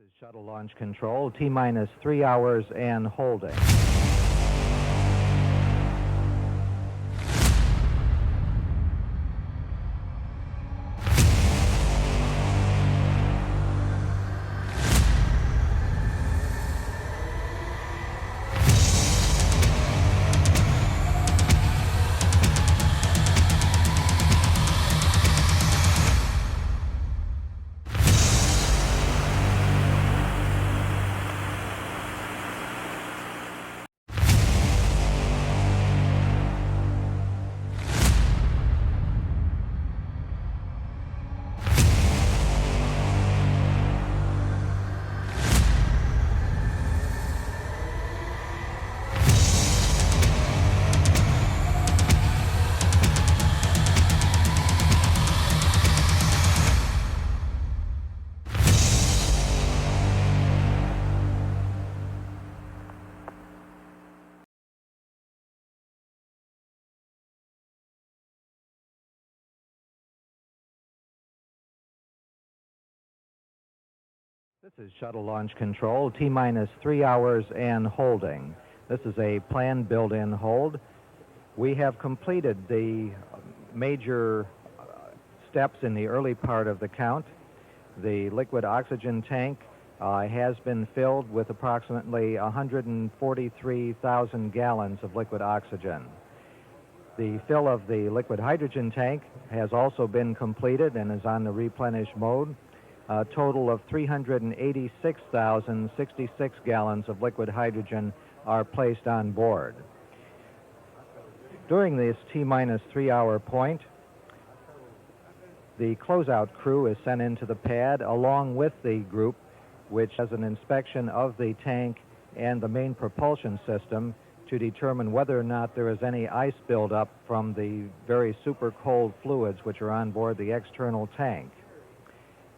is Shuttle Launch Control, T-minus 3 hours and holding. This is Shuttle Launch Control, T-minus 3 hours and holding. This is a planned built-in hold. We have completed the major steps in the early part of the count. The liquid oxygen tank has been filled with approximately 143,000 gallons of liquid oxygen. The fill of the liquid hydrogen tank has also been completed and is on the replenish mode. A total of 386,066 gallons of liquid hydrogen are placed on board. During this T-minus 3 hour point, the closeout crew is sent into the pad along with the group, which has an inspection of the tank and the main propulsion system to determine whether or not there is any ice buildup from the very super cold fluids which are on board the external tank.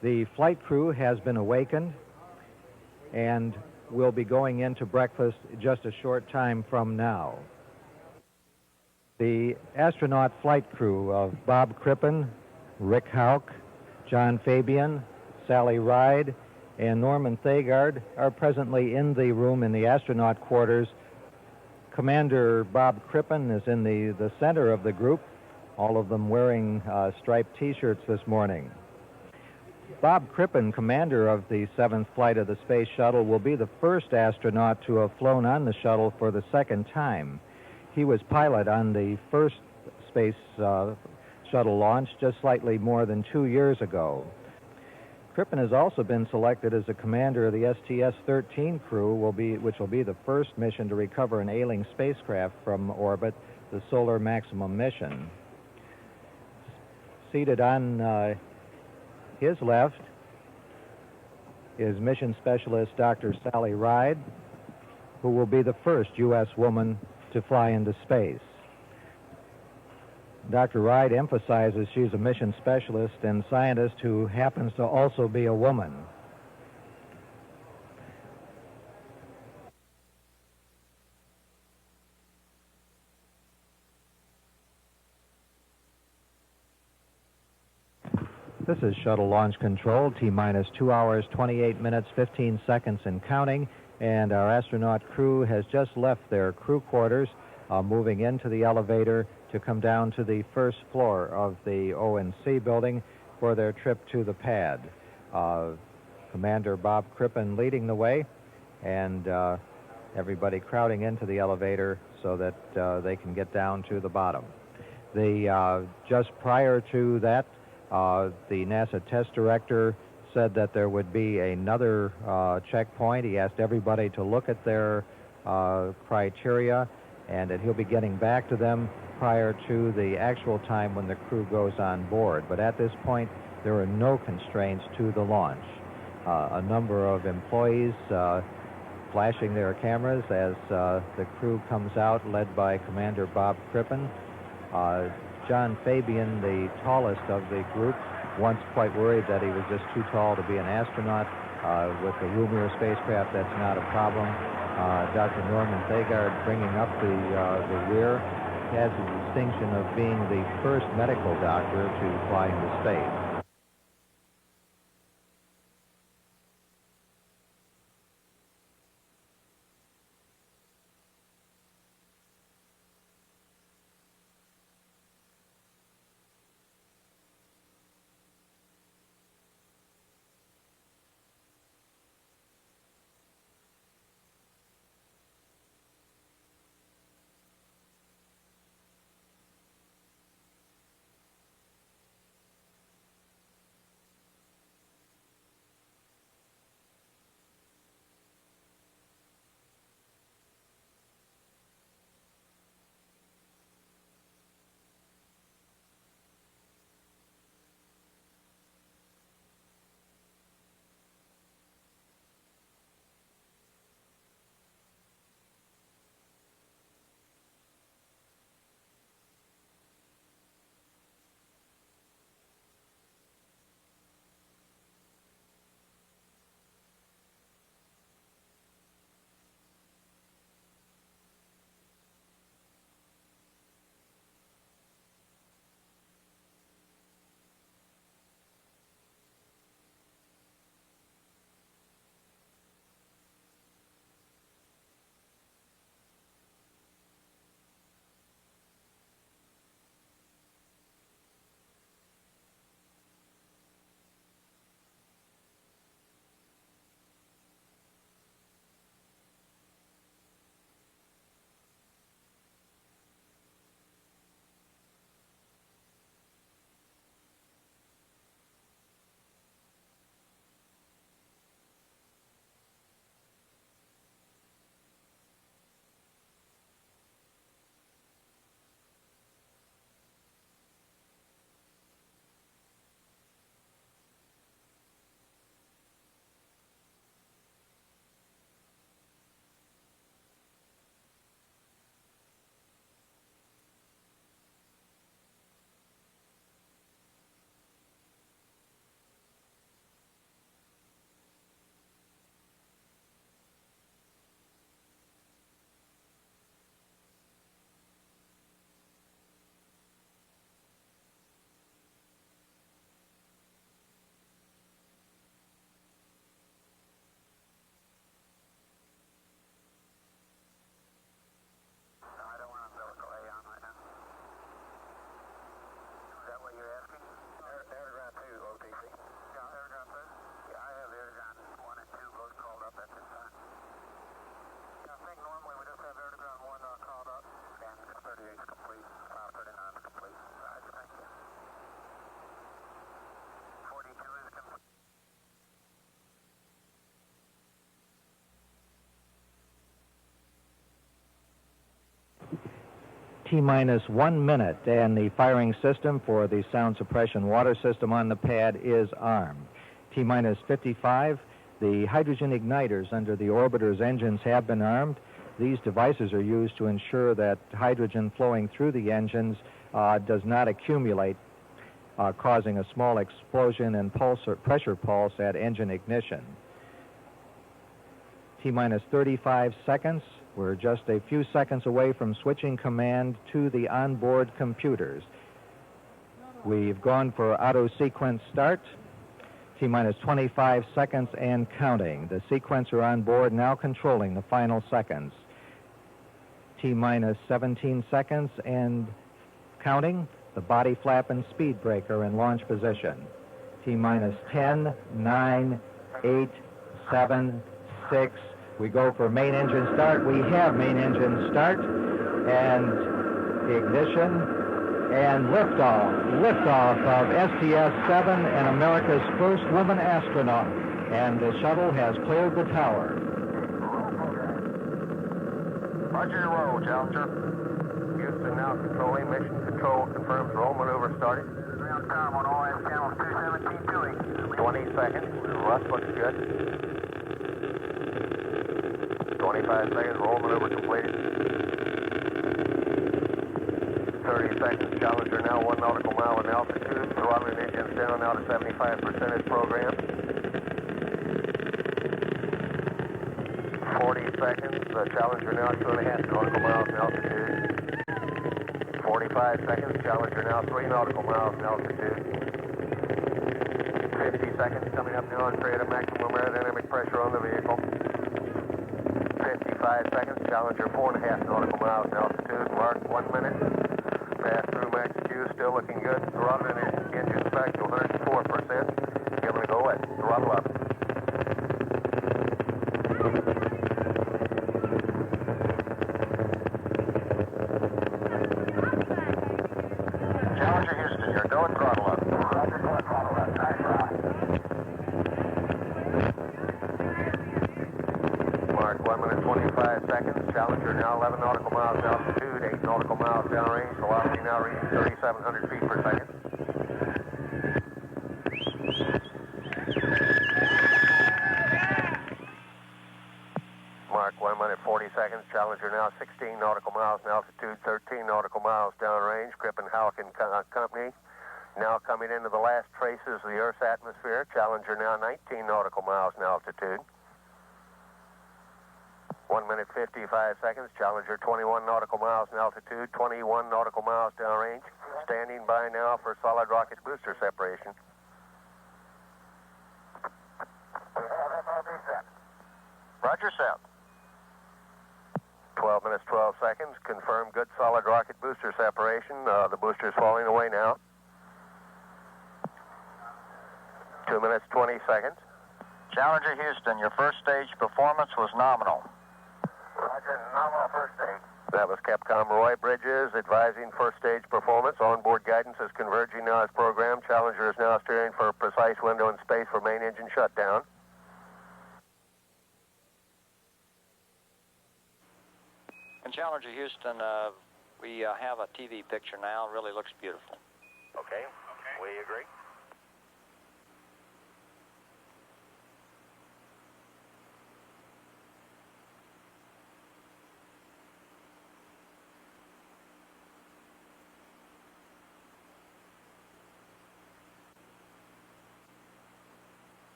The flight crew has been awakened and will be going into breakfast just a short time from now. The astronaut flight crew of Bob Crippen, Rick Houck, John Fabian, Sally Ride, and Norman Thagard are presently in the room in the astronaut quarters. Commander Bob Crippen is in the center of the group, all of them wearing striped T-shirts this morning. Bob Crippen, commander of the 7th flight of the Space Shuttle, will be the first astronaut to have flown on the shuttle for the second time. He was pilot on the first Space Shuttle launch just slightly more than 2 years ago. Crippen has also been selected as the commander of the STS-13 crew, which will be the first mission to recover an ailing spacecraft from orbit, the Solar Maximum mission. Seated on his left is mission specialist Dr. Sally Ride, who will be the first U.S. woman to fly into space. Dr. Ride emphasizes she's a mission specialist and scientist who happens to also be a woman. This is Shuttle Launch Control, T-minus 2 hours, 28 minutes, 15 seconds and counting, and our astronaut crew has just left their crew quarters, moving into the elevator to come down to the first floor of the O&C building for their trip to the pad. Commander Bob Crippen leading the way, and everybody crowding into the elevator so that they can get down to the bottom. Just prior to that, the NASA test director said that there would be another checkpoint. He asked everybody to look at their criteria and that he'll be getting back to them prior to the actual time when the crew goes on board. But at this point, there are no constraints to the launch. A number of employees flashing their cameras as the crew comes out, led by Commander Bob Crippen. John Fabian, the tallest of the group, once quite worried that he was just too tall to be an astronaut. With the roomier spacecraft, that's not a problem. Dr. Norman Thagard, bringing up the rear, has the distinction of being the first medical doctor to fly into space. T-minus 1 minute, and the firing system for the sound suppression water system on the pad is armed. T-minus 55, the hydrogen igniters under the orbiter's engines have been armed. These devices are used to ensure that hydrogen flowing through the engines does not accumulate, causing a small explosion and pulse or pressure pulse at engine ignition. T-minus 35 seconds. We're just a few seconds away from switching command to the onboard computers. We've gone for auto sequence start. T-minus 25 seconds and counting. The sequencer on board now controlling the final seconds. T-minus 17 seconds and counting. The body flap and speed brake are in launch position. T-minus 10, 9, 8, 7, 6. We go for main engine start. We have main engine start and ignition and liftoff. Liftoff of STS-7 and America's first woman astronaut. And the shuttle has cleared the tower. Roger your roll, Challenger. Houston now controlling. Mission control confirms roll maneuver started. Ground time on all hands channels 217 20 seconds. Russ looks good. 25 seconds. Roll maneuver completed. 30 seconds. Challenger now 1 nautical mile in altitude. Throttling engines down now to 75% as programmed. 40 seconds. Challenger now 2.5 nautical miles in altitude. 45 seconds. Challenger now 3 nautical miles in altitude. 50 seconds. Coming up now and create a maximum aerodynamic pressure on the vehicle. 55 seconds. Challenger 4.5 nautical miles in altitude. Mark 1 minute. Pass through max Q. Still looking good. Throttling engines back to 104%. Giving a go at throttle up. Challenger Houston, you're going throttle up. Roger, go throttle up. Nice rock. Mark 1 minute 25 seconds. Challenger now 11 nautical miles altitude, 8 nautical miles downrange. Velocity now reaching 3,700 feet per second. Mark 1 minute 40 seconds. Challenger now 16 nautical miles in altitude, 13 nautical miles downrange. Crippen Halleck and Company now coming into the last traces of the Earth's atmosphere. Challenger now 19 nautical miles in altitude. 1 minute 55 seconds. Challenger 21 nautical miles in altitude, 21 nautical miles downrange. Standing by now for solid rocket booster separation. Roger, set. 12 minutes 12 seconds. Confirmed good solid rocket booster separation. The booster's falling away now. 2 minutes 20 seconds. Challenger Houston, your first stage performance was nominal. Roger, nominal first stage. That was Capcom Roy Bridges advising first stage performance. Onboard guidance is converging now as programmed. Challenger is now steering for a precise window in space for main engine shutdown. And Challenger Houston, we have a TV picture now. It really looks beautiful. Okay. We agree.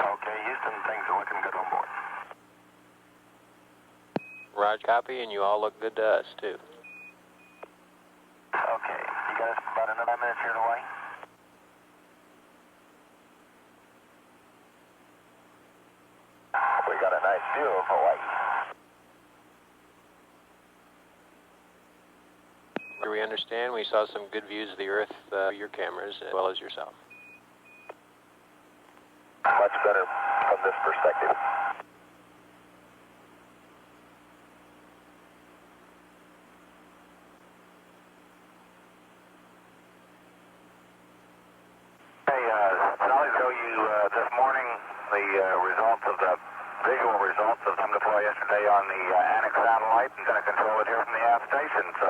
Okay, Houston, things are looking good on board. Roger, copy, and you all look good to us, too. Okay, you got us about another minute here away. We got a nice view of Hawaii. We understand we saw some good views of the Earth, your cameras, as well as yourself. Much better from this perspective. Hey, I'll show you the results of the visual results of some deploy yesterday on the Anik satellite and going to control it here from the aft station. So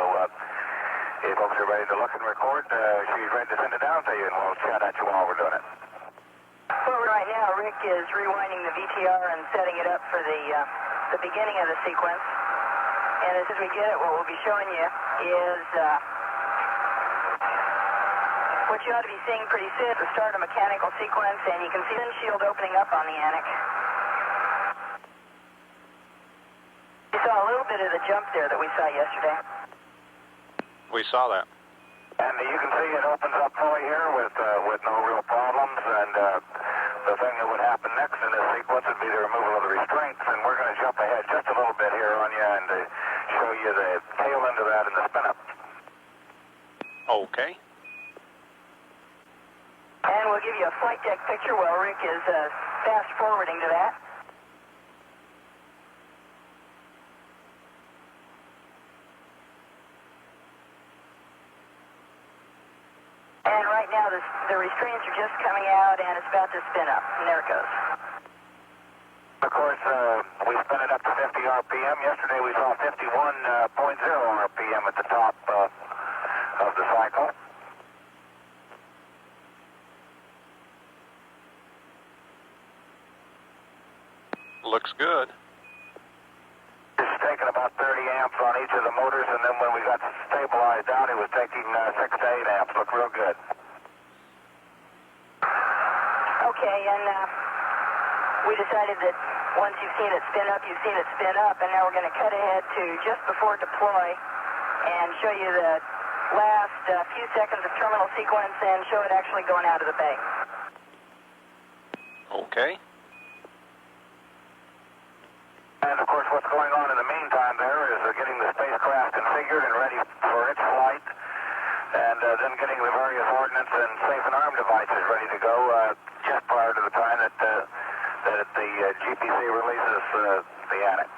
if folks are ready to look and record, she's ready to send it down to you, and we'll chat at you while we're doing it. Well, right now, Rick is rewinding the VTR and setting it up for the beginning of the sequence. And as soon as we get it, what we'll be showing you is what you ought to be seeing pretty soon, the start of mechanical sequence, and you can see the windshield opening up on the Anik. You saw a little bit of the jump there that we saw yesterday. We saw that. And you can see it opens up fully here with no real problems, and the thing that would happen next in this sequence would be the removal of the restraints, and we're going to jump ahead just a little bit here on you and show you the tail end of that in the spin-up. Okay. And we'll give you a flight deck picture while Rick is fast-forwarding to that. And right now, the restraints are just coming out, and it's about to spin up. And there it goes. Of course, we spin it up to 50 RPM. Yesterday, we saw 51.0 RPM at the top of the cycle. Looks good. It's taking about 30 amps on each of the motors, and then when we got stabilized down, it was taking 6 to 8 amps. Looked real good. Okay, and we decided that once you've seen it spin up, you've seen it spin up, and now we're going to cut ahead to just before deploy and show you the last few seconds of terminal sequence and show it actually going out of the bay. Okay. And of course, what's going on in the meantime there is getting the spacecraft configured and ready for its flight, and then getting the various ordnance and safe and arm devices ready to go just prior to the time that the GPC releases the Anik.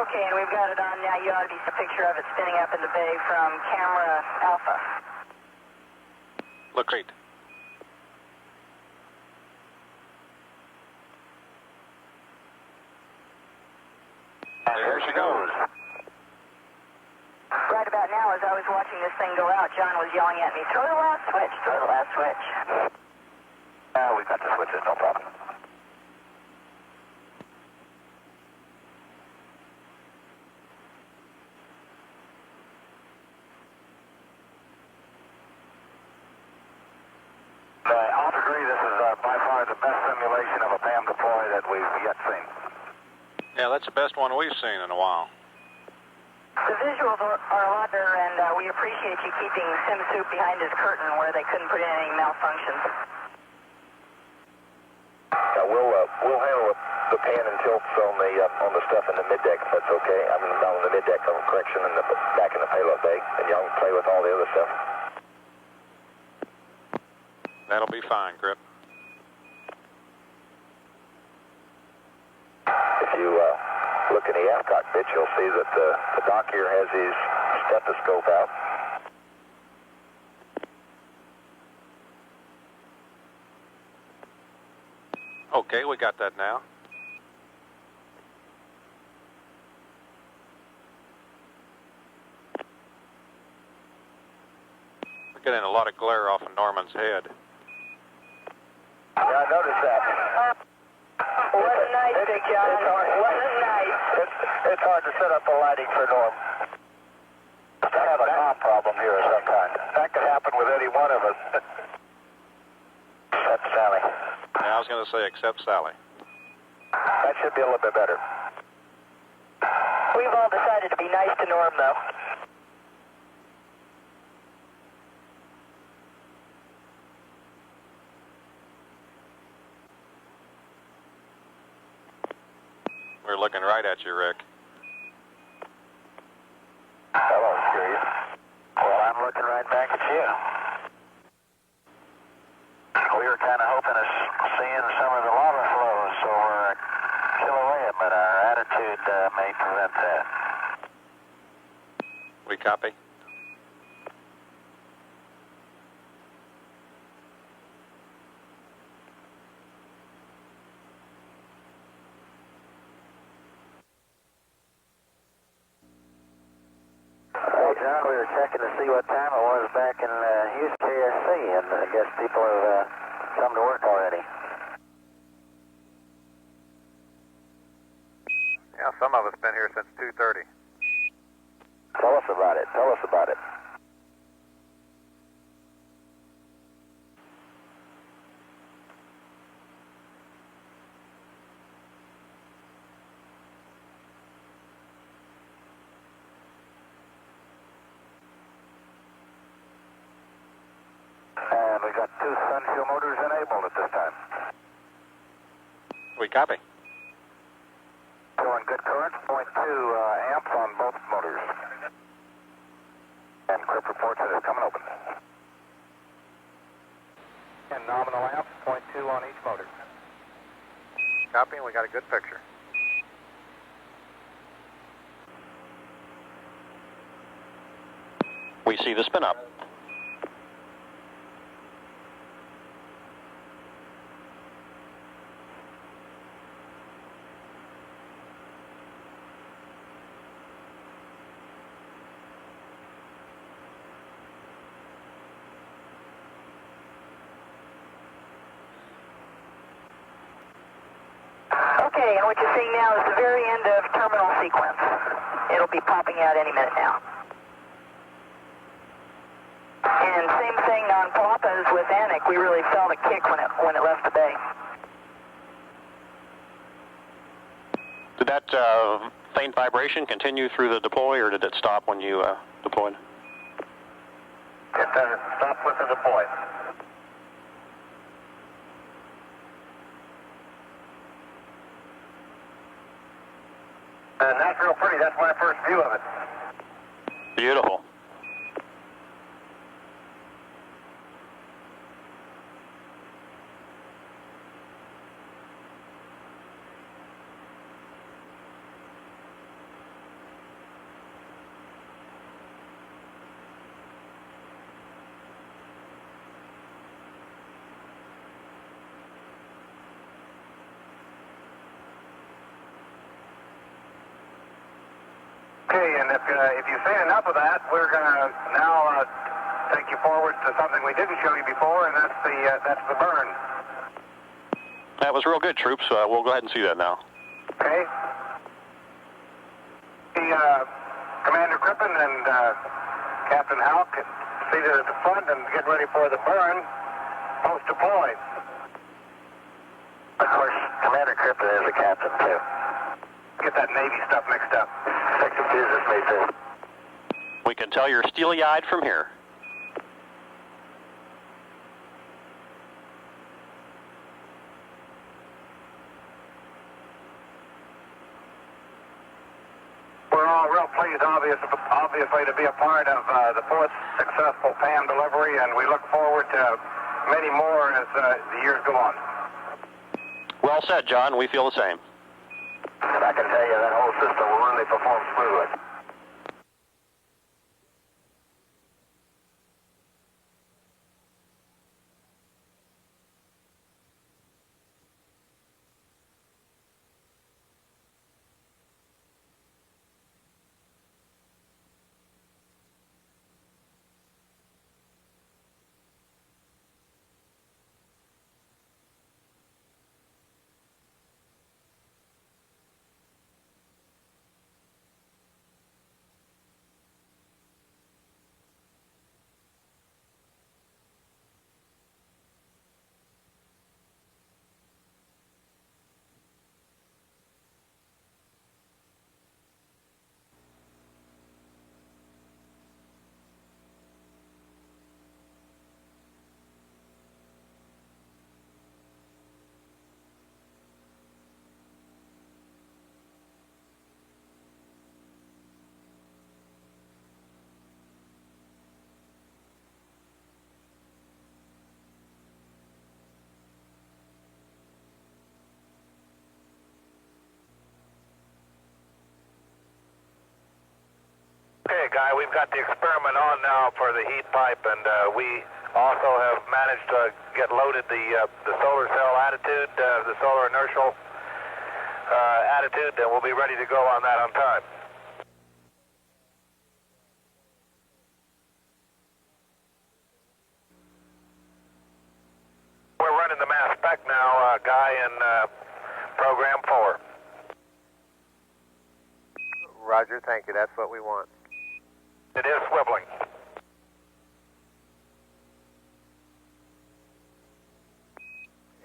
Okay, and we've got it on now. You ought to be a picture of it spinning up in the bay from camera Alpha. Looks great. And here she goes. Right about now, as I was watching this thing go out, John was yelling at me, "Throw the last switch, throw the last switch." We got the switches, no problem. I'll agree this is by far the best simulation of a PAM deploy that we've yet seen. Yeah, that's the best one we've seen in a while. The visuals are a lot better, and we appreciate you keeping SimSoup behind his curtain where they couldn't put in any malfunctions. We'll handle the pan and tilts on the stuff in the middeck if that's okay. I mean, not on the middeck, correction, in the back in the payload bay, and y'all can play with all the other stuff. That'll be fine, Grip. If you look in the aft cockpit, you'll see that the doc here has his stethoscope out. Okay, we got that now. We're getting a lot of glare off of Norman's head. Yeah, I noticed that. Wasn't nice, Big John. Wasn't nice. It's hard to set up the lighting for Norm. I have a comm problem here of some kind. That could happen with any one of us. That's Sally. Yeah, I was going to say except Sally. That should be a little bit better. We've all decided to be nice to Norm, though. We're looking right at you, Rick. Hello, Steve. Well, I'm looking right back at you. We were kind of hoping to seeing some of the lava flows over Kilauea, but our attitude may prevent that. We copy. John. We were checking to see what time it was back in Houston, KSC, and I guess people have come to work already. Yeah, some of us been here since 2:30. Tell us about it. Tell us about it. And we got 2 sun fuel motors enabled at this time. We copy. Showing good current, 0.2 amps on both motors. And Crip reports that it's coming open. And nominal amps, 0.2 on each motor. Copy, and we got a good picture. We see the spin up. Okay, and what you're seeing now is the very end of terminal sequence. It'll be popping out any minute now. And same thing on pop as with Anik. We really felt a kick when it left the bay. Did that faint vibration continue through the deploy, or did it stop when you deployed? It stopped with the deploy. That's real pretty. That's my first view of it. Beautiful. Okay, and if you've seen enough of that, we're going to now take you forward to something we didn't show you before, and that's the burn. That was real good, troops. We'll go ahead and see that now. Okay. Commander Crippen and Captain Houck seated at the front and get ready for the burn post-deploy. Of course, Commander Crippen is the captain, too. Get that Navy stuff mixed up. Effective business, May 5th. We can tell you're steely-eyed from here. We're all real pleased, obviously, to be a part of the 4th successful PAM delivery, and we look forward to many more as the years go on. Well said, John. We feel the same. And I can tell you that whole system will really perform smoothly. Okay, Guy, we've got the experiment on now for the heat pipe, and we also have managed to get loaded the solar cell attitude, the solar inertial attitude, and we'll be ready to go on that on time. guy in program 4. Roger, thank you. That's what we want. It is swiveling.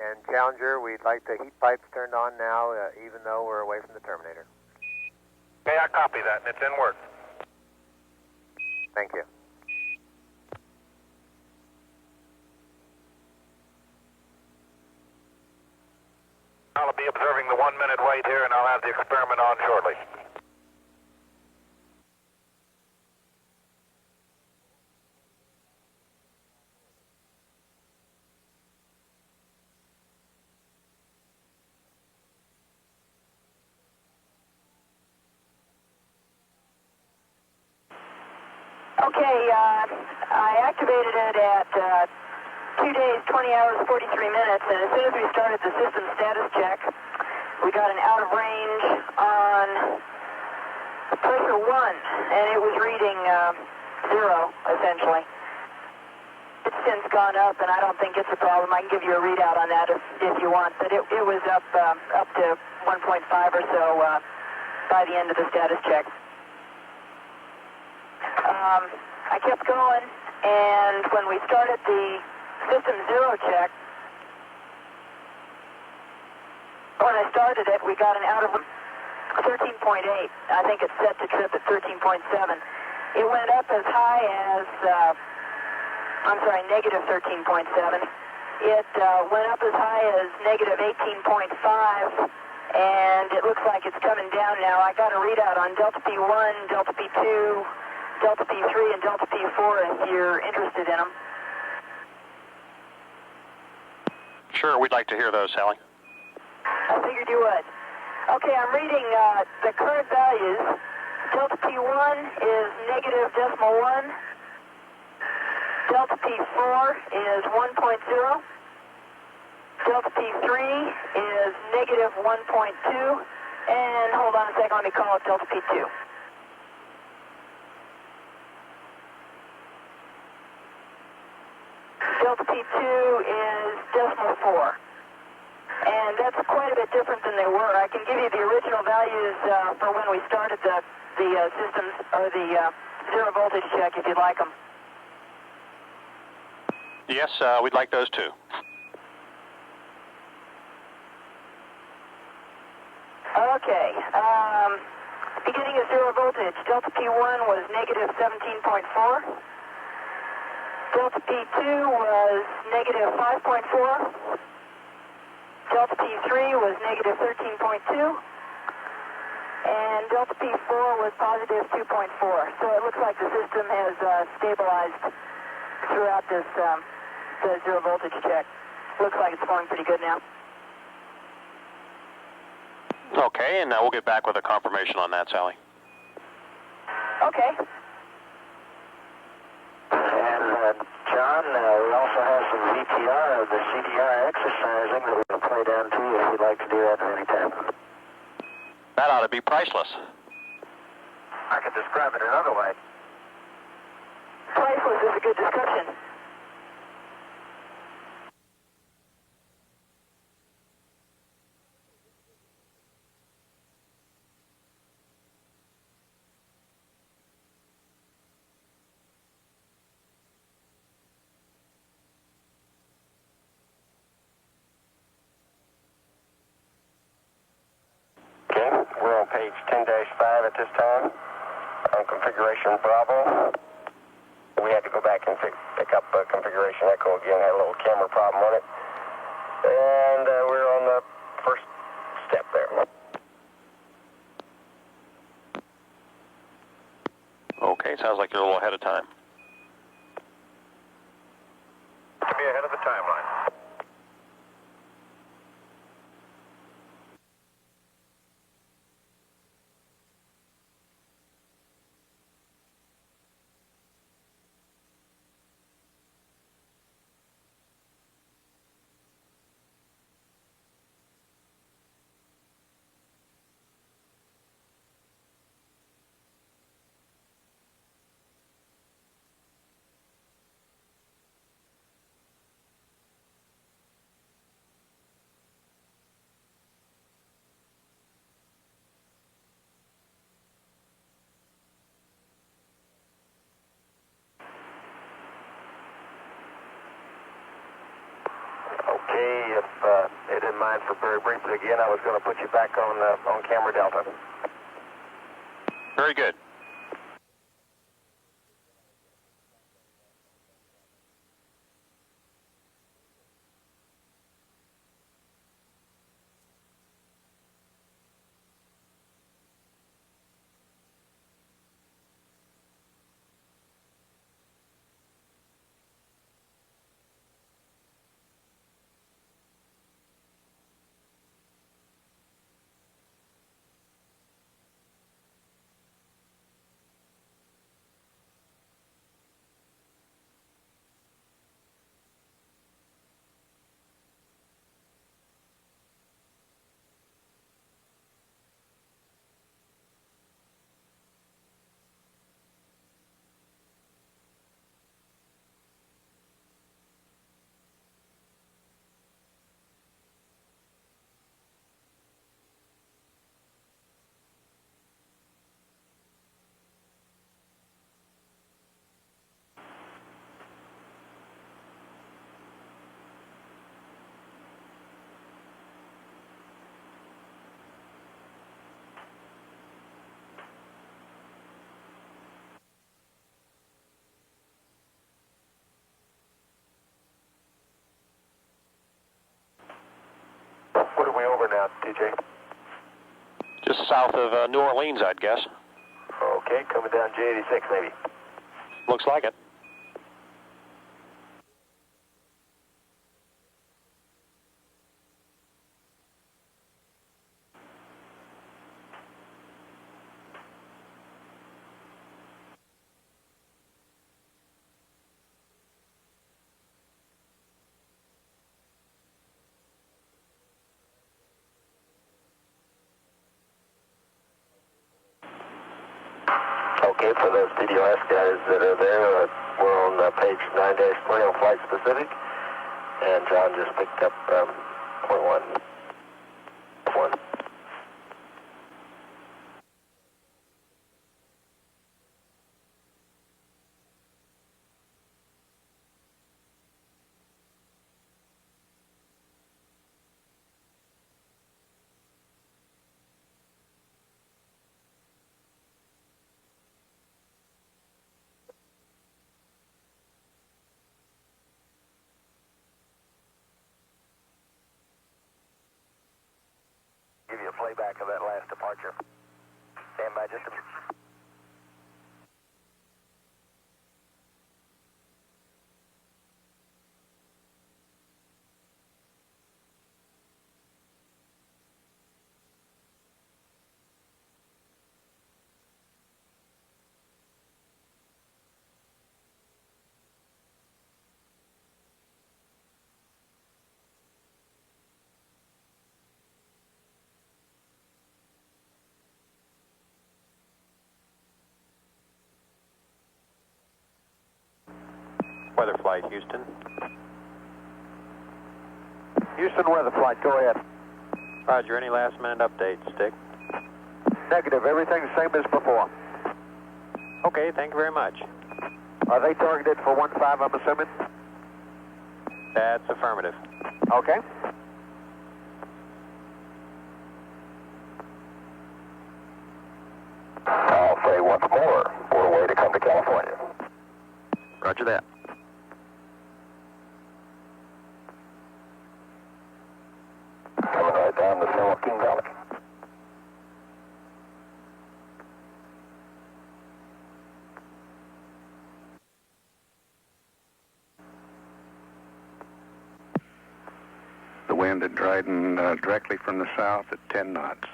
And Challenger, we'd like the heat pipes turned on now, even though we're away from the terminator. Okay, I copy that, and it's in work. Thank you. I'll be observing the 1 minute wait here, and I'll have the experiment on shortly. Okay, I activated it at 2 days, 20 hours, 43 minutes, and as soon as we started the system status check, we got an out of range on pressure 1, and it was reading 0, essentially. It's since gone up, and I don't think it's a problem. I can give you a readout on that if you want, but it was up to 1.5 or so by the end of the status check. I kept going, and when we started the system 0 check, when I started it, we got an out of 13.8. I think it's set to trip at 13.7. It went up as high as, negative 13.7. It went up as high as negative 18.5, and it looks like it's coming down now. I got a readout on Delta P1, Delta P2, Delta P3, and Delta P4 if you're interested in them. Sure, we'd like to hear those, Sally. I figured you would. Okay, I'm reading the current values. Delta P1 is negative decimal 1. Delta P4 is 1.0. Delta P3 is negative 1.2. And hold on a second, let me call it Delta P2. Delta P2 is decimal 4. And that's quite a bit different than they were. I can give you the original values for when we started the systems, or the 0 voltage check if you'd like them. Yes, we'd like those too. Okay. Beginning of 0 voltage, Delta P1 was negative 17.4. Delta P2 was negative 5.4. Delta P3 was negative 13.2. And Delta P4 was positive 2.4. So it looks like the system has stabilized throughout this the 0 voltage check. Looks like it's going pretty good now. Okay, and we'll get back with a confirmation on that, Sally. Okay. And John, we also have some VTR of the CDR exercising that we can play down to you if you'd like to do that at any time. That ought to be priceless. I could describe it another way. Priceless is a good description. Okay, we're on page 10-5 at this time, on configuration Bravo. We had to go back and pick up configuration Echo again, had a little camera problem on it. And we're on the first step there. Okay, sounds like you're a little ahead of time. To be ahead of the timeline. mind for very briefly again. I was going to put you back on camera Delta. Very good. What are we over now, TJ? Just south of New Orleans, I'd guess. Okay, coming down J86 maybe. Looks like it. Okay, for those TDOS guys that are there, we're on page 9-20 on flight specific, and John just picked up .1. Give you a playback of that last departure. Stand by just a minute. Weather flight, Houston. Houston weather flight, go ahead. Roger, any last minute updates, Dick? Negative, everything the same as before. Okay, thank you very much. Are they targeted for 1-5, I'm assuming? That's affirmative. Okay. I'll say once more, we're away to come to California. Roger that. Coming right down the San Joaquin Valley. The wind at Dryden directly from the south at 10 knots.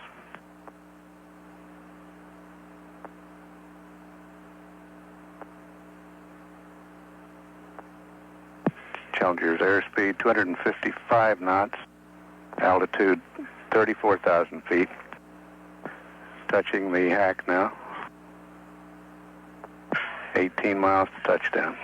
Challenger's airspeed 255 knots, altitude 34,000 feet. Touching the hack now. 18 miles to touchdown.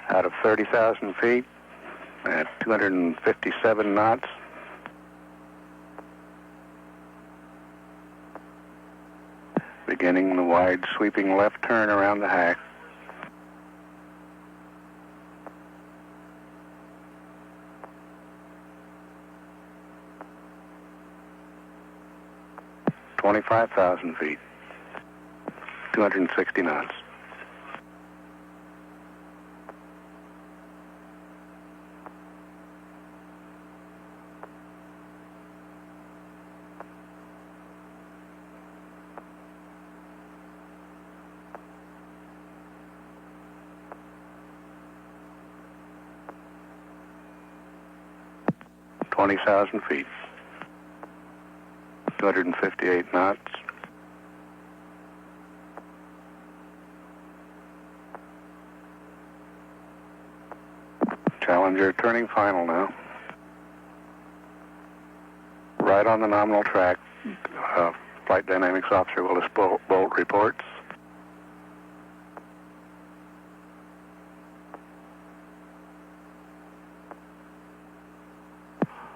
Out of 30,000 feet at 257 knots. Begin Beginning the wide sweeping left turn around the hack. $25,000 feet. 260 knots. $20,000 feet. 258 knots. Challenger turning final now. Right on the nominal track. Flight Dynamics Officer Willis Bolt reports.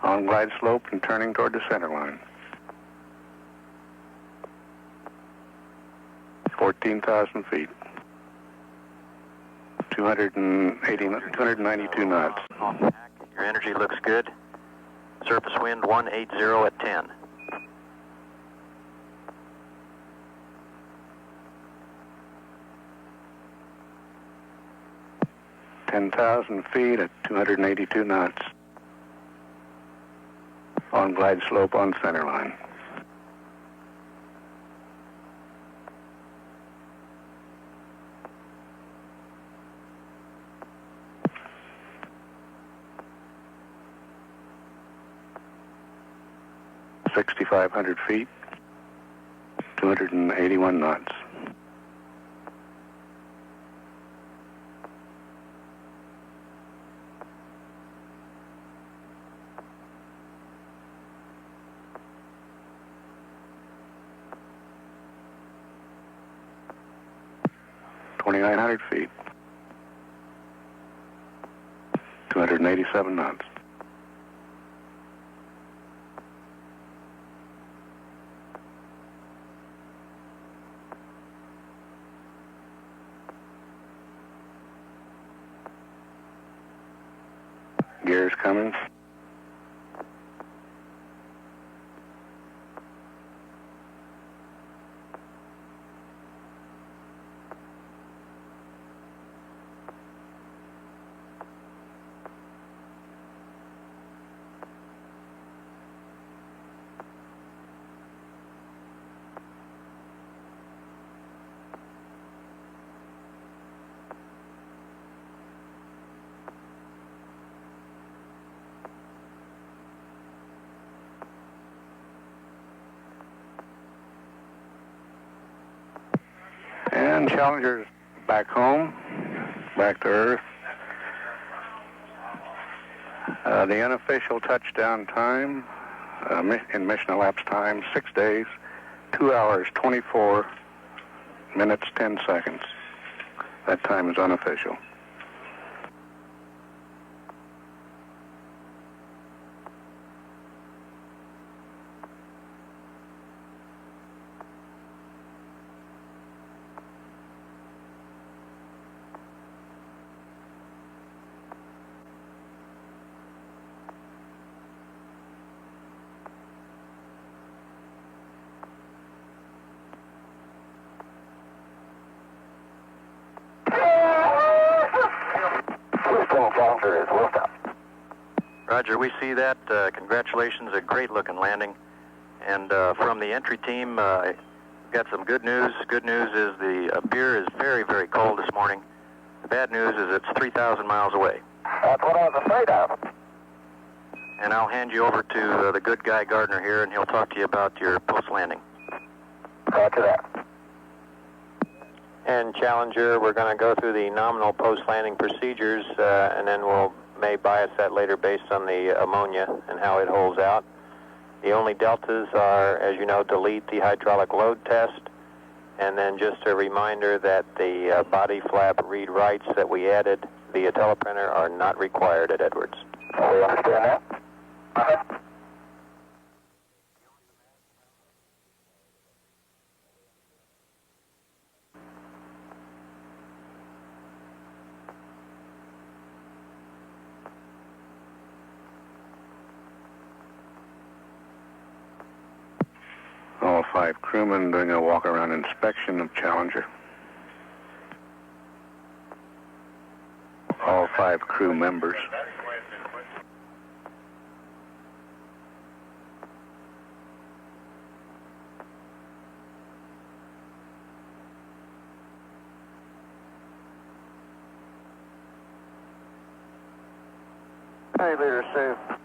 On glide slope and turning toward the center line. 14,000 feet. 292 knots. Your energy looks good. Surface wind 180 at 10. $10,000 feet at 282 knots. On glide slope on center line. $6,500 feet, 281 knots. $2,900 feet, 287 knots. Gears coming. And Challenger's back home, back to Earth. The unofficial touchdown time in mission elapsed time, 6 days, 2 hours, 24 minutes, 10 seconds. That time is unofficial. Challenger is liftoff. Roger, we see that. Congratulations, a great looking landing. And from the entry team, got some good news. Good news is the beer is very, very cold this morning. The bad news is it's 3,000 miles away. That's what I was afraid of. And I'll hand you over to the good guy Gardner here, and he'll talk to you about your post-landing. Roger that. And Challenger, we're going to go through the nominal post-landing procedures, and then may bias that later based on the ammonia and how it holds out. The only deltas are, as you know, delete the hydraulic load test, and then just a reminder that the body flap read writes that we added via teleprinter are not required at Edwards. We understand that. Uh-huh. 5 crewmen doing a walk-around inspection of Challenger. All 5 crew members. Hey, leader, safe.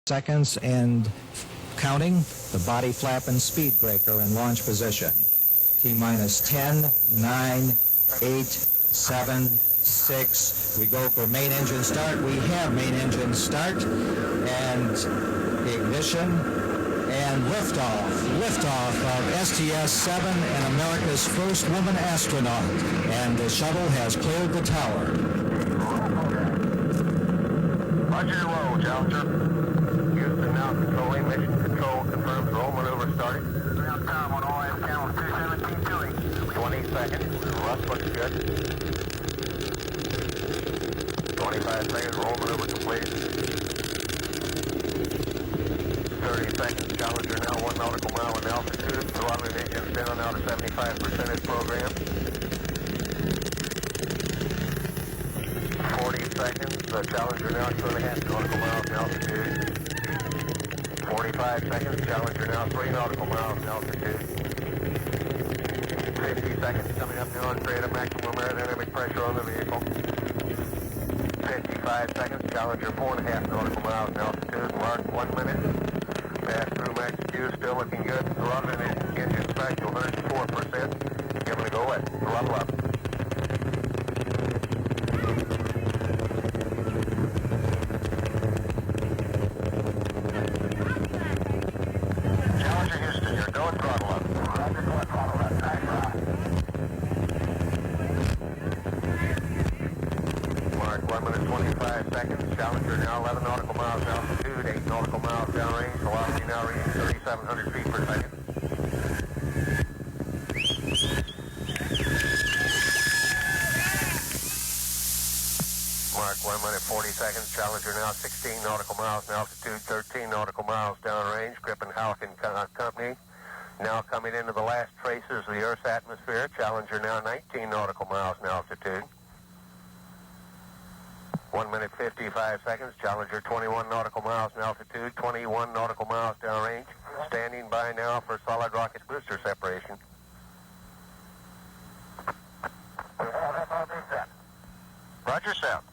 Seconds and counting. The body flap and speed breaker in launch position. T-minus 10, 9, 8, 7, 6. We go for main engine start. We have main engine start. And ignition and liftoff. Liftoff of STS-7 and America's first woman astronaut. And the shuttle has cleared the tower. Roger, roll, Challenger. Houston now controlling. Mission control confirms roll maneuver started. Ground time on all AM channel 217 Philly. 20 seconds. Rust looks good. 25 seconds. Roll maneuver completed. 30 seconds. Challenger now 1 nautical mile in altitude. Throttling engines down now to 75% as programmed. 40 seconds. Challenger now 2.5 nautical miles in altitude. 45 seconds. Challenger now 3 nautical miles in altitude. 50 seconds coming up now and create a maximum aerodynamic pressure on the vehicle. 55 seconds. Challenger 4.5 nautical miles in altitude. Mark 1 minute. Pass through max Q, still looking good. Throttling engine back to 104%. Give it a go at throttle up. Challenger Houston, you're going throttle up. Roger, going throttle up. Mark 1 minute 25 seconds. Challenger now 11 nautical miles altitude, 8 nautical miles downrange. Velocity now reaching 3,700 feet per second. Mark 1 minute 40 seconds. Challenger now 16 nautical miles in altitude, 13 nautical miles downrange. Gripping Halleck and Company. Now coming into the last traces of the Earth's atmosphere. Challenger now 19 nautical miles in altitude. 1 minute 55 seconds. Challenger 21 nautical miles in altitude, 21 nautical miles downrange. Standing by now for solid rocket booster separation. Roger, sound.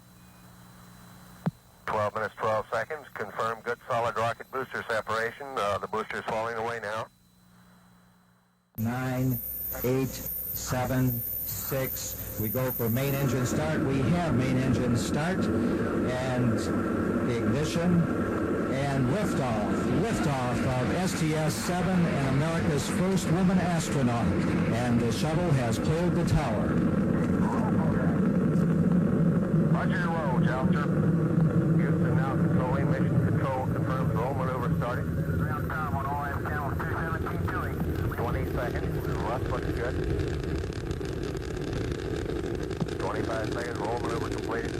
12 minutes 12 seconds. Confirm good solid rocket booster separation. The booster's falling away now. 9, 8, 7, 6. We go for main engine start. We have main engine start. And ignition and liftoff. Liftoff of STS-7 and America's first woman astronaut. And the shuttle has cleared the tower. Roger, roll, Challenger. Houston roll maneuver started. Ground time on all IS channels 217 20 seconds. Left looks good. 25 seconds. Roll maneuver completed.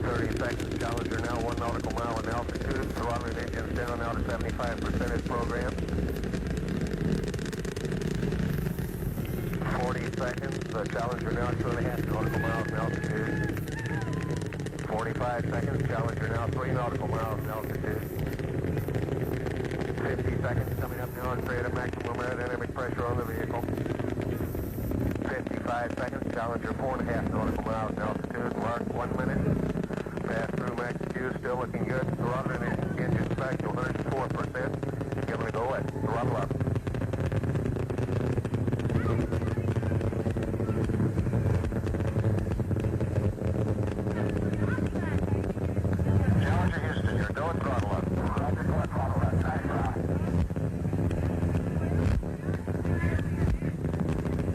30 seconds. Challenger now 1 nautical mile in altitude. Throttling engines down now to 75% as programmed. 40 seconds. Challenger now 2.5 nautical miles in altitude. 45 seconds. Challenger now 3 nautical miles in altitude. 50 seconds. Coming up now and create a maximum aerodynamic pressure on the vehicle. 55 seconds. Challenger 4.5 nautical miles in altitude. Mark 1 minute. Pass through max Q. Still looking good. Throttling engines back to 104%. Giving a go at throttle up. Challenger Houston, you're going throttle up. Roger, go at throttle up. Nice,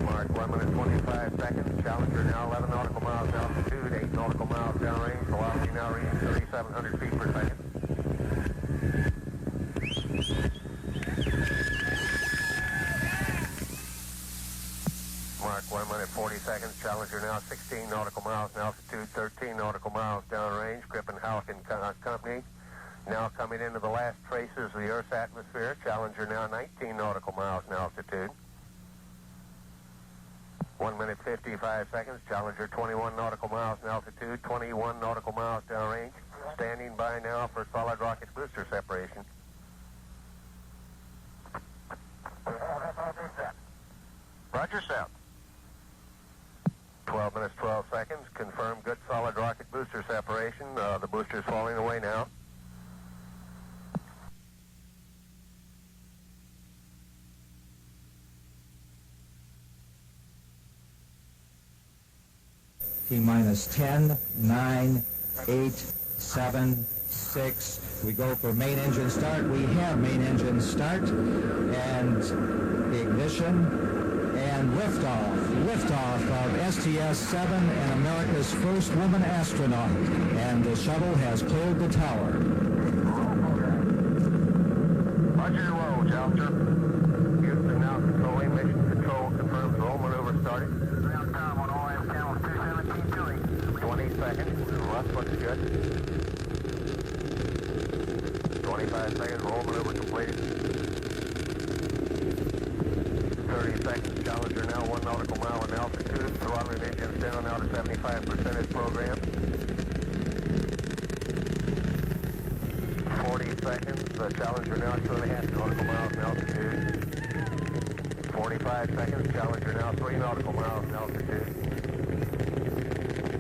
Mark 1 minute 25 seconds. Challenger now 11 nautical miles altitude, 8 nautical miles downrange. Velocity now reading 3,700 feet per second. Mark 1 minute 40 seconds. Challenger now 16 nautical miles in altitude, 13 nautical miles downrange. Grip and Halleck and Company. Now coming into the last traces of the Earth's atmosphere. Challenger now 19 nautical miles in altitude. 1 minute 55 seconds. Challenger 21 nautical miles in altitude, 21 nautical miles downrange. Standing by now for solid rocket booster separation. Roger, set. 12 minutes 12 seconds. Confirm good solid rocket booster separation. The booster's falling away now. T-minus 10, 9, 8, 7, 6. We go for main engine start. We have main engine start and ignition and liftoff. Liftoff of STS-7 and America's first woman astronaut. And the shuttle has cleared the tower. Roger, roll, Challenger. Houston now controlling. Mission control confirms roll maneuver started. Ground time on all IS channels 217 20 seconds. Left looks good. 25 seconds. Roll maneuver completed. 30 seconds. Challenger now 1 nautical mile in altitude. Throttling engines down now to 75% as programmed. 40 seconds. Challenger now 2.5 nautical miles in altitude. 45 seconds. Challenger now 3 nautical miles in altitude.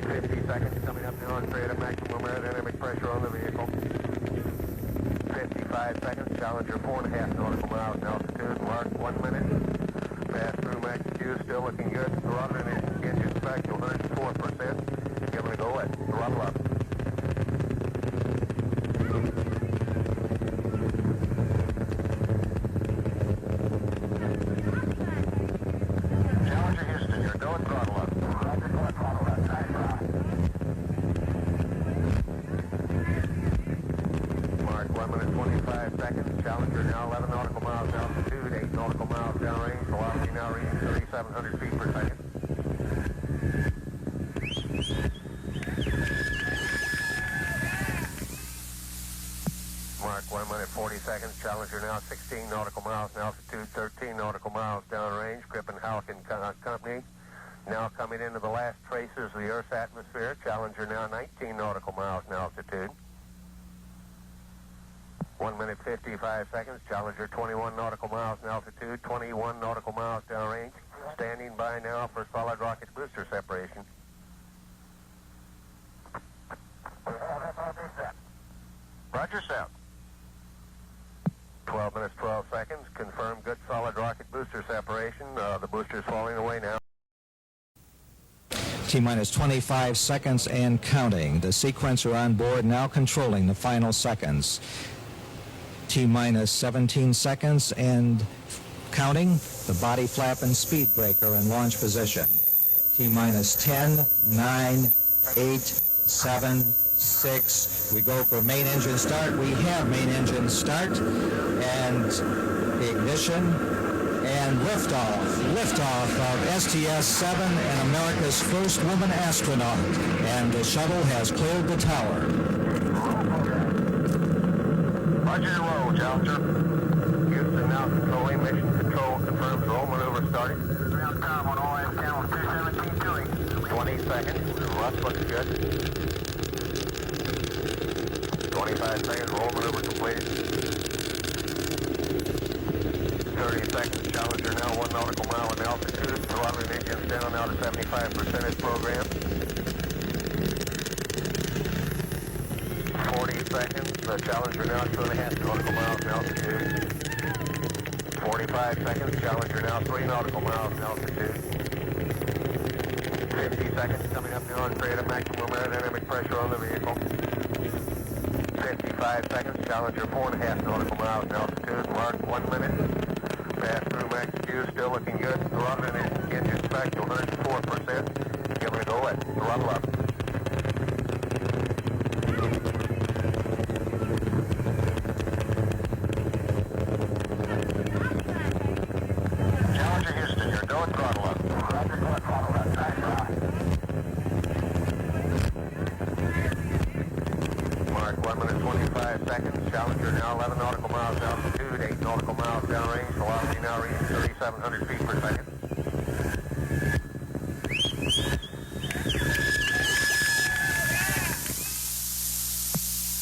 50 seconds. Coming up now and create a maximum aerodynamic pressure on the vehicle. 55 seconds. Challenger 4.5 nautical miles in altitude. Mark 1 minute. Pass through max Q. Still looking good. Throttling engines back to 104%. Giving a go at throttle up. Challenger Houston, you're going throttle up. Roger, go at throttle up. Nice, Mark 1 minute 25 seconds. Challenger now 11 nautical miles altitude, 8 nautical miles downrange. Velocity now reading 3,700 feet per second. Mark 1 minute 40 seconds. Challenger now 16 nautical miles in altitude, 13 nautical miles downrange. Grip and Halleck and Company. Now coming into the last traces of the Earth's atmosphere. Challenger now 19 nautical miles in altitude. 1 minute 55 seconds. Challenger 21 nautical miles in altitude, 21 nautical miles downrange. Standing by now for solid rocket booster separation. Roger, set. 12 minutes 12 seconds. Confirm good solid rocket booster separation. The booster's falling away now. T-minus 25 seconds and counting. The sequencer on board now controlling the final seconds. T-minus 17 seconds and counting. The body flap and speed breaker in launch position. T-minus 10, 9, 8, 7, 6. We go for main engine start. We have main engine start and ignition and liftoff. Liftoff of STS-7 and America's first woman astronaut. And the shuttle has cleared the tower. Roger and roll, Challenger. Houston now controlling. Mission control confirms roll maneuver started. Ground time on all end channels 217 doing. 20 seconds. Left looks good. 25 seconds. Roll maneuver completed. 30 seconds. Challenger now 1 nautical mile in altitude. Throttling engines down now to 75% as programmed. 40 seconds. The Challenger now 2.5 nautical miles in altitude. 45 seconds. Challenger now 3 nautical miles in altitude. 50 seconds. Coming up now and create a maximum aerodynamic pressure on the vehicle. 55 seconds. Challenger 4.5 nautical miles in altitude. Mark 1 minute. Pass through max Q. Still looking good. Throttling engine back to 104%. Give it a go at throttle up. Challenger Houston, you're going throttle up. Roger, go at throttle up. Nice rock. Mark 1 minute 25 seconds. Challenger now 11 nautical miles altitude, 8 nautical miles downrange. Velocity now reaching 3,700 feet per second.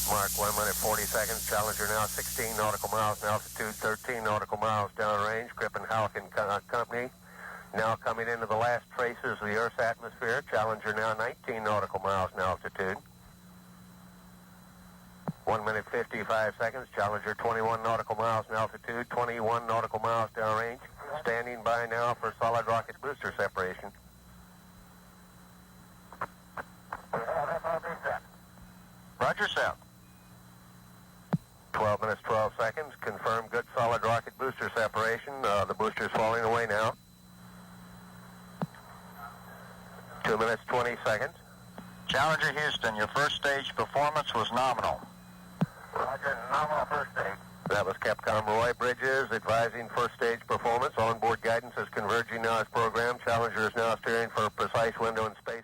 Mark 1 minute 40 seconds. Challenger now 16 nautical miles in altitude, 13 nautical miles downrange. Grip and Halkin Company now coming into the last traces of the Earth's atmosphere. Challenger now 19 nautical miles in altitude. 1 minute 55 seconds. Challenger 21 nautical miles in altitude, 21 nautical miles downrange. Standing by now for solid rocket booster separation. Roger, sound. 12 minutes 12 seconds. Confirm good solid rocket booster separation. The booster's falling away now. 2 minutes 20 seconds. Challenger Houston, your first stage performance was nominal. Roger, nominal first stage. That was Capcom Roy Bridges advising first stage performance. Onboard guidance is converging now as programmed. Challenger is now steering for a precise window in space.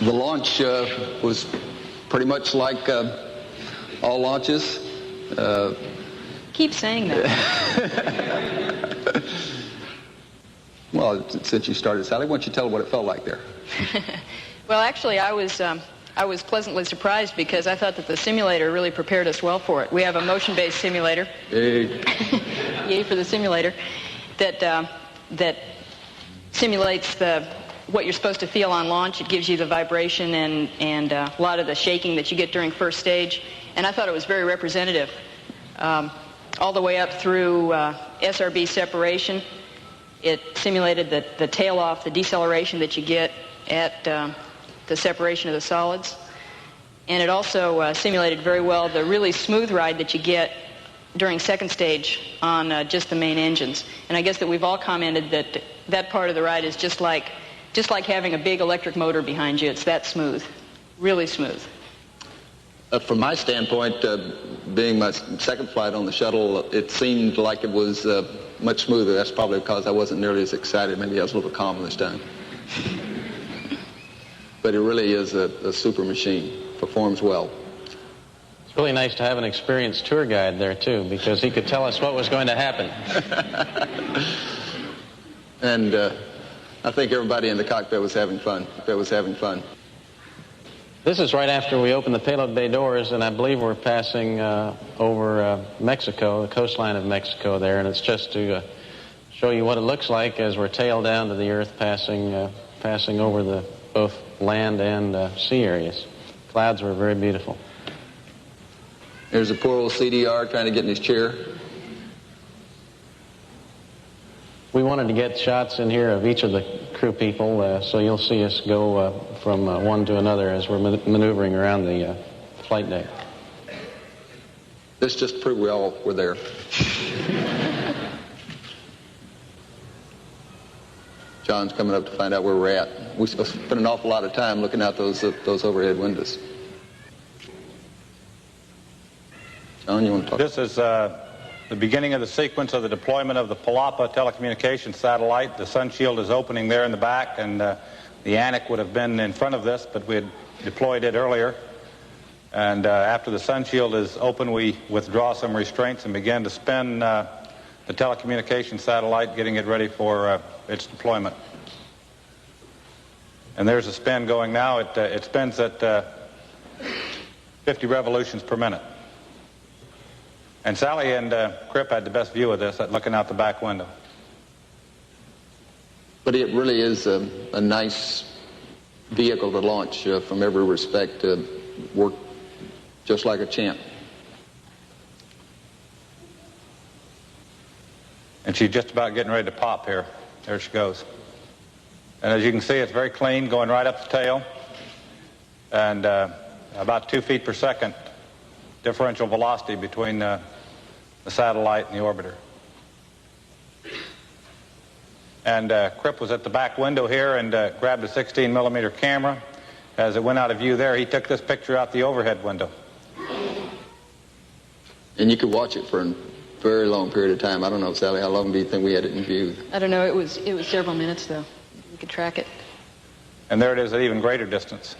The launch was pretty much like all launches. Keep saying that. Well, since you started, Sally, why don't you tell her what it felt like there? Well, actually, I was pleasantly surprised because I thought that the simulator really prepared us well for it. We have a motion-based simulator. Yay. Yay for the simulator. That simulates what you're supposed to feel on launch. It gives you the vibration and a lot of the shaking that you get during first stage. And I thought it was very representative. All the way up through SRB separation. It simulated the tail off, the deceleration that you get at the separation of the solids. And it also simulated very well the really smooth ride that you get during second stage on just the main engines. And I guess that we've all commented that that part of the ride is just like having a big electric motor behind you. It's that smooth, really smooth. From my standpoint, being my second flight on the shuttle, it seemed like it was much smoother. That's probably because I wasn't nearly as excited. Maybe I was a little calmer this time. But it really is a super machine. Performs well. It's really nice to have an experienced tour guide there, too, because he could tell us what was going to happen. And I think everybody in the cockpit was having fun. This is right after we opened the payload bay doors, and I believe we're passing over Mexico, the coastline of Mexico there, and it's just to show you what it looks like as we're tailed down to the Earth, passing over the both land and sea areas. Clouds were very beautiful. There's a poor old CDR trying to get in his chair. We wanted to get shots in here of each of the crew people, so you'll see us go from one to another as we're maneuvering around the flight deck. This just proved we all were there. John's coming up to find out where we're at. We spent an awful lot of time looking out those overhead windows. John, you want to talk? This is the beginning of the sequence of the deployment of the Palapa telecommunications satellite. The sun shield is opening there in the back, and the Anik would have been in front of this, but we had deployed it earlier. And after the sun shield is open, we withdraw some restraints and begin to spin the telecommunications satellite, getting it ready for its deployment. And there's a spin going now. It spins at 50 revolutions per minute. And Sally and Crip had the best view of this, looking out the back window. But it really is a nice vehicle to launch from every respect. Worked just like a champ. And she's just about getting ready to pop here. There she goes. And as you can see, it's very clean, going right up the tail. And about 2 feet per second differential velocity between the satellite and the orbiter. And Crip was at the back window here and grabbed a 16-millimeter camera. As it went out of view there, he took this picture out the overhead window. And you could watch it for a very long period of time. I don't know, Sally, how long do you think we had it in view? I don't know. It was several minutes, though. We could track it. And there it is at even greater distance.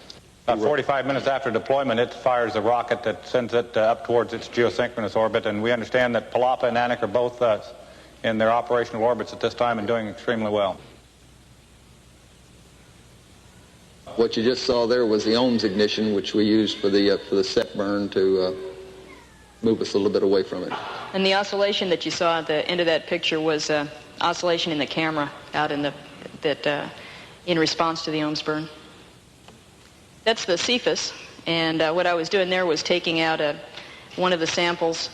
About 45 minutes after deployment, it fires a rocket that sends it up towards its geosynchronous orbit. And we understand that Palapa and Anik are both in their operational orbits at this time and doing extremely well. What you just saw there was the ohms ignition, which we used for the set burn to move us a little bit away from it. And the oscillation that you saw at the end of that picture was oscillation in the camera out in in response to the ohms burn. That's the Cephas, and what I was doing there was taking out one of the samples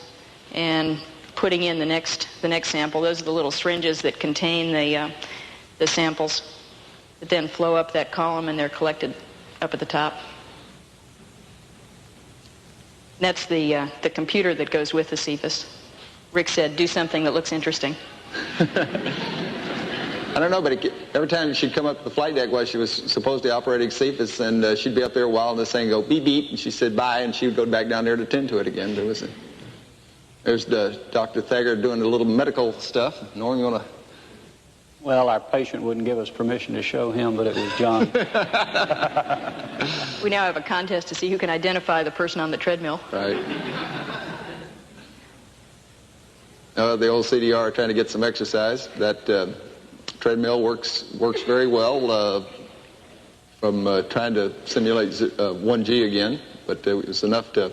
and putting in the next sample. Those are the little syringes that contain the samples that then flow up that column, and they're collected up at the top. And that's the computer that goes with the Cephas. Rick said, "Do something that looks interesting." I don't know, but every time she'd come up to the flight deck while she was supposedly operating Cephas, and she'd be up there a while, and this thing would go beep, beep, and she said bye, and she would go back down there to tend to it again. There's Dr. Thager doing a little medical stuff. Norm, you want to Well, our patient wouldn't give us permission to show him, but it was John. We now have a contest to see who can identify the person on the treadmill. Right. The old CDR trying to get some exercise. That treadmill works very well from trying to simulate 1G again, but it's enough to.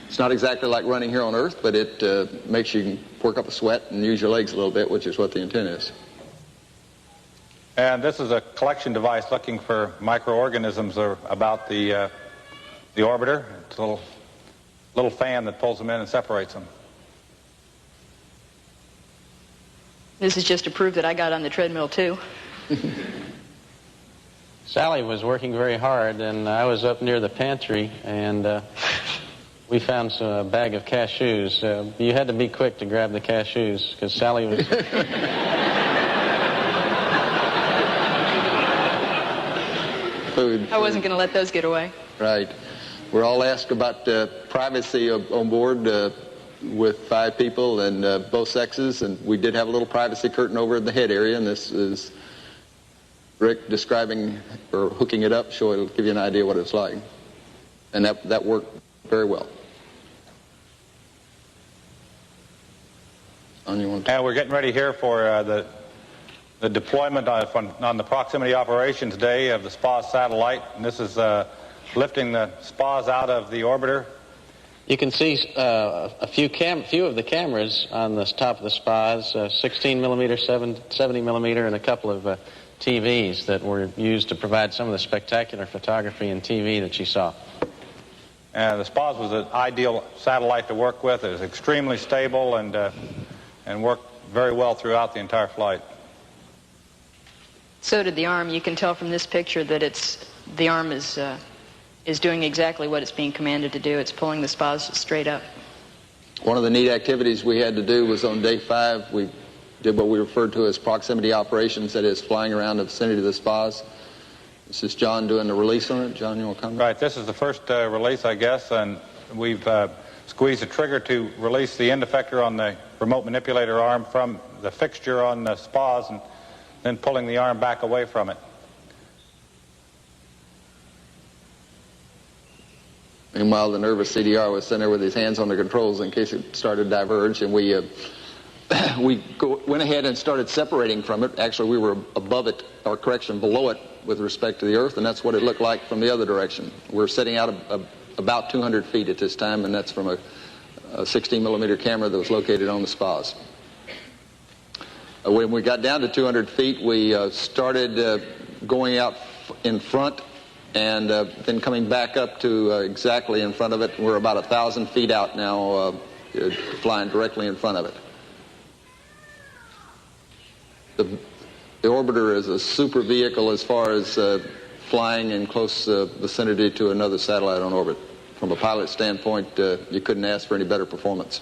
It's not exactly like running here on Earth, but it makes you work up a sweat and use your legs a little bit, which is what the intent is. And this is a collection device looking for microorganisms about the orbiter. It's a little fan that pulls them in and separates them. This is just to prove that I got on the treadmill too. Sally was working very hard, and I was up near the pantry, and we found a bag of cashews. You had to be quick to grab the cashews, because Sally was... Food. I wasn't going to let those get away. Right. We're all asked about privacy on board with 5 people and both sexes, and we did have a little privacy curtain over in the head area, and this is Rick describing or hooking it up, so it'll give you an idea what it's like. And that worked very well. And we're getting ready here for the deployment on the proximity operations day of the SPAS satellite. And this is lifting the SPAS out of the orbiter. You can see a few of the cameras on the top of the SPAS, 16 millimeter, 70 millimeter, and a couple of TVs that were used to provide some of the spectacular photography and TV that you saw. The SPAS was an ideal satellite to work with. It was extremely stable and worked very well throughout the entire flight. So did the arm. You can tell from this picture that the arm is doing exactly what it's being commanded to do. It's pulling the SPAS straight up. One of the neat activities we had to do was on day 5, we did what we referred to as proximity operations, that is flying around the vicinity of the SPAS. This is John doing the release on it. John, you want to comment? Right, this is the first release, I guess, and we've squeezed the trigger to release the end effector on the remote manipulator arm from the fixture on the SPAS, and then pulling the arm back away from it. Meanwhile, the nervous CDR was sitting there with his hands on the controls in case it started to diverge, and we went ahead and started separating from it. Actually, we were above it, or correction, below it with respect to the Earth, and that's what it looked like from the other direction. We're sitting out about 200 feet at this time, and that's from a 16 millimeter camera that was located on the SPAS. When we got down to 200 feet, we started going out in front and then coming back up to exactly in front of it. We're about 1,000 feet out now, flying directly in front of it. The orbiter is a super vehicle as far as flying in close vicinity to another satellite on orbit. From a pilot standpoint, you couldn't ask for any better performance.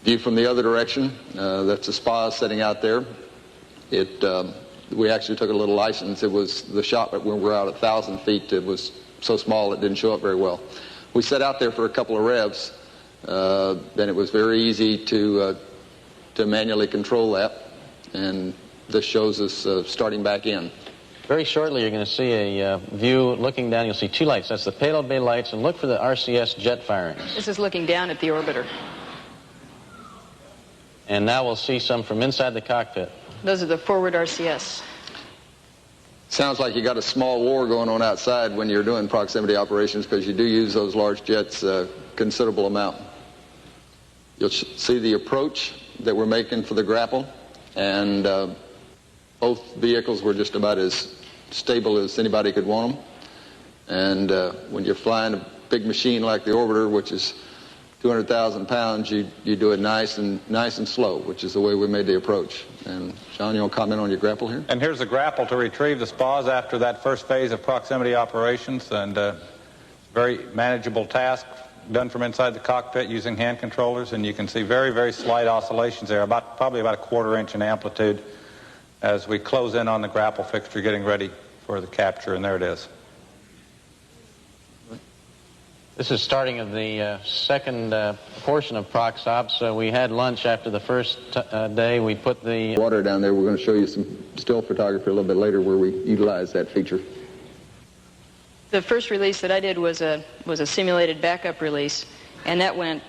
View from the other direction, that's the SPAS sitting out there. We actually took a little license. It was the shot, but when we were out 1,000 feet, it was so small it didn't show up very well. We sat out there for a couple of revs, then it was very easy to manually control that, and this shows us starting back in. Very shortly, you're going to see a view looking down. You'll see 2 lights. That's the payload bay lights, and look for the RCS jet firings. This is looking down at the orbiter. And now we'll see some from inside the cockpit. Those are the forward RCS. Sounds like you got a small war going on outside when you're doing proximity operations, because you do use those large jets a considerable amount. You'll see the approach that we're making for the grapple, and both vehicles were just about as stable as anybody could want them. And when you're flying a big machine like the orbiter, which is 200,000 pounds, you do it nice and slow, which is the way we made the approach. And John, you want to comment on your grapple here? And here's the grapple to retrieve the SPAS after that first phase of proximity operations, and very manageable task done from inside the cockpit using hand controllers, and you can see very, very slight oscillations there, probably about a 1/4 inch in amplitude as we close in on the grapple fixture, getting ready for the capture, and there it is. This is starting of the second portion of Prox Ops. We had lunch after the first day. We put the water down there. We're going to show you some still photography a little bit later where we utilize that feature. The first release that I did was a simulated backup release, and that went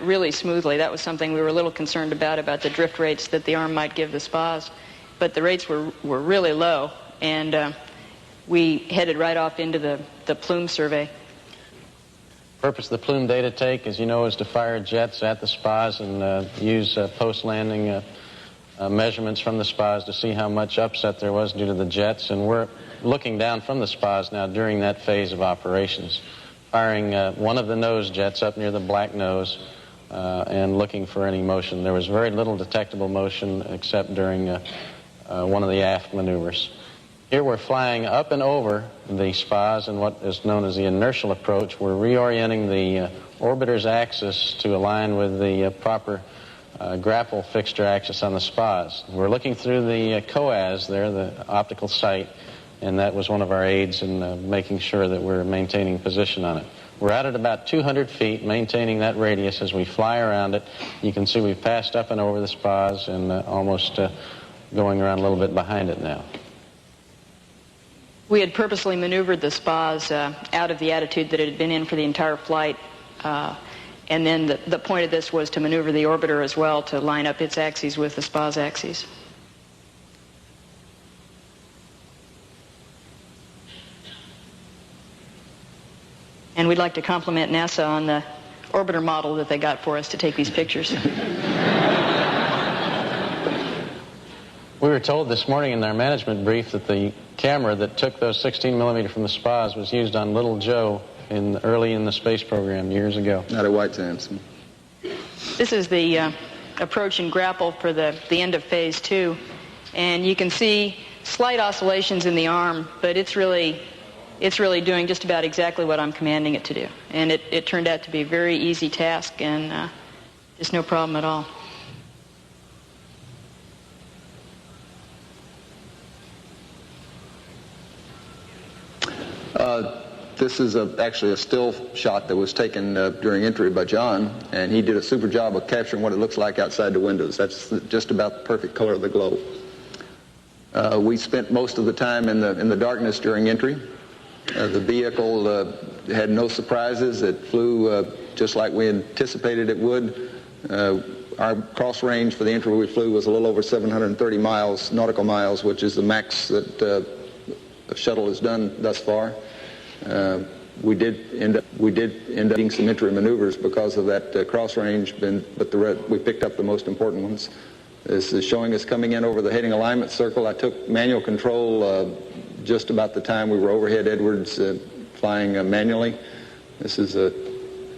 really smoothly. That was something we were a little concerned about the drift rates that the arm might give the spas, but the rates were really low, and we headed right off into the plume survey. The purpose of the plume data take, as you know, is to fire jets at the spas and use post-landing measurements from the spas to see how much upset there was due to the jets. And we're looking down from the spas now during that phase of operations, firing one of the nose jets up near the black nose and looking for any motion. There was very little detectable motion except during one of the aft maneuvers. Here we're flying up and over the spas in what is known as the inertial approach. We're reorienting the orbiter's axis to align with the proper grapple fixture axis on the spas. We're looking through the COAS there, the optical sight, and that was one of our aids in making sure that we're maintaining position on it. We're out at about 200 feet, maintaining that radius as we fly around it. You can see we've passed up and over the spas and almost going around a little bit behind it now. We had purposely maneuvered the spas out of the attitude that it had been in for the entire flight, and then the point of this was to maneuver the orbiter as well to line up its axes with the spas axes. And we'd like to compliment NASA on the orbiter model that they got for us to take these pictures. We were told this morning in our management brief that the camera that took those 16 millimeter from the spas was used on Little Joe early in the space program years ago. Out of White Sands. This is the approach and grapple for the end of phase 2, and you can see slight oscillations in the arm, but it's really doing just about exactly what I'm commanding it to do, and it turned out to be a very easy task and just no problem at all. This is actually a still shot that was taken during entry by John, and he did a super job of capturing what it looks like outside the windows. That's just about the perfect color of the globe. We spent most of the time in the darkness during entry. The vehicle had no surprises. It flew just like we anticipated it would. Our cross range for the entry we flew was a little over 730 miles, nautical miles, which is the max that the shuttle has done thus far. We did end up doing some entry maneuvers because of that cross range, but we picked up the most important ones. This is showing us coming in over the heading alignment circle. I took manual control just about the time we were overhead Edwards flying manually. This is a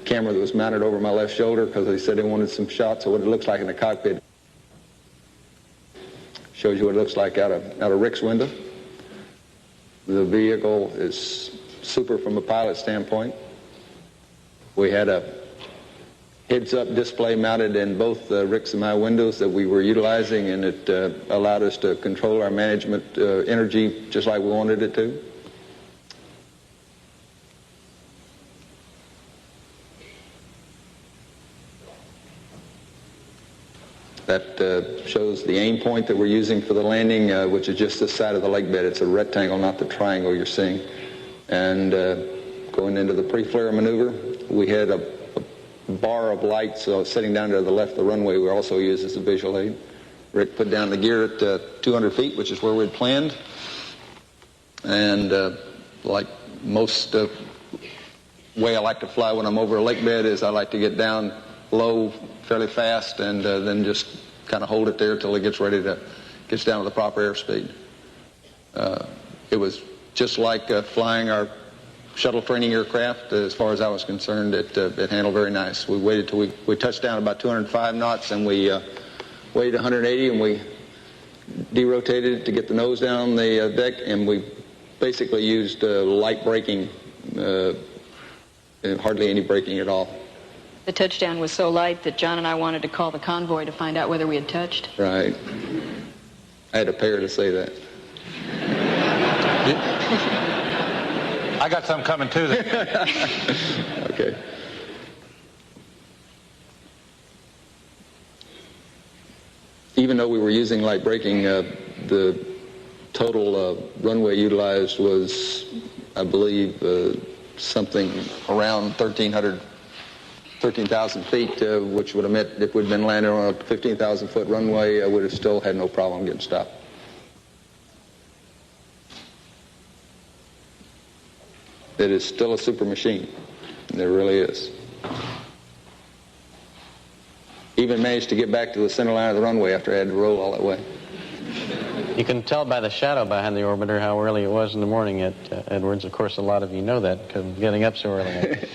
camera that was mounted over my left shoulder because they said they wanted some shots of what it looks like in the cockpit. Shows you what it looks like out of Rick's window. The vehicle is super from a pilot standpoint. We had a heads-up display mounted in both Rick's and my windows that we were utilizing, and it allowed us to control our management energy just like we wanted it to. That shows the aim point that we're using for the landing, which is just this side of the leg bed. It's a rectangle, not the triangle you're seeing. And going into the pre-flare maneuver, we had a bar of lights sitting down to the left of the runway we also used as a visual aid. Rick put down the gear at 200 feet, which is where we'd planned. And like most way I like to fly when I'm over a lake bed is I like to get down low fairly fast and then just kind of hold it there till it gets down to the proper airspeed. It was just like flying our shuttle training aircraft. As far as I was concerned, it handled very nice. We waited till we touched down about 205 knots, and we waited 180, and we derotated it to get the nose down the deck, and we basically used light braking, hardly any braking at all. The touchdown was so light that John and I wanted to call the convoy to find out whether we had touched. Right. I had a pair to say that. I got some coming too. Okay. even though we were using light braking, the total runway utilized was, I believe, something around 13,000 feet, which would have meant if we'd been landing on a 15,000-foot runway, I would have still had no problem getting stopped. It is still a super machine. There really is. Even managed to get back to the center line of the runway after I had to roll all that way. You can tell by the shadow behind the orbiter how early it was in the morning at Edwards. Of course, a lot of you know that because I'm getting up so early.